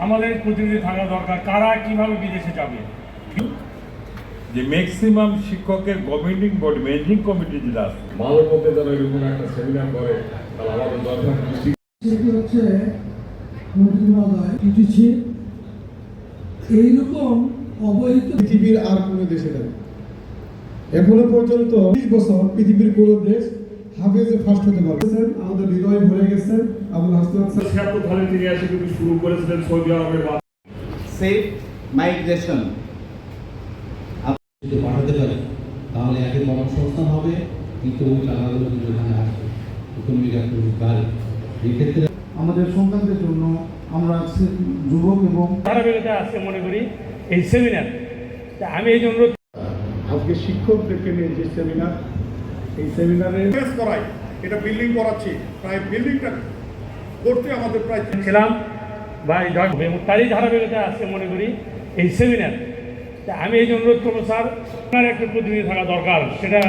আমাদের প্রতিনিধি থাকা দরকার, কারা কিভাবে বিদেশে যাবে। যে ম্যাক্সিমাম শিক্ষকের গভর্নিং বডি ম্যানেজিং কমিটি যেটা আছে ভালো মতে যারা এরকম একটা সেমিনার করে তাহলে আমাদের দরকার সেটি হচ্ছে মন্ত্রী মহোদয় উঠেছে এইরকম অবহিত পৃথিবীর আর কোনো দেশে নেই। এখনো পর্যন্ত 20 বছর পৃথিবীর কোনো দেশ হাফেজে ফার্স্ট হতে পারছেন। আমাদের হৃদয় ভরে গেছে। আবুল হাসনাত ফলে তিনি এসে কিন্তু শুরু করেছিলেন সৌদি আরবের সেফ মাইগ্রেশন যদি পাঠাতে পারে তাহলে একে কর্মসংস্থান হবে, কিন্তু ওই টাকাগুলো কিন্তু এখানে আসবে, ইকোনমিক অ্যাক্টিভিটি বাড়ে। এই ক্ষেত্রে আমাদের সন্তানদের জন্য আমরা যুবক এবং ধারাবাহিকতা আছে মনে করি এই সেমিনার। আমি এই জন্য আজকে শিক্ষকদেরকে নিয়ে যে সেমিনার, এই সেমিনারে করাই এটা বিল্ডিং করাচ্ছি, প্রায় বিল্ডিংটা করতে আমাদের প্রায় ছিলাম বা এবং তারই ধারাবাহিকতা আছে মনে করি এই সেমিনার। আমি এই জন্য অনুরোধ করবো স্যার, আপনার একটা প্রতিনিধি থাকা দরকার, সেটা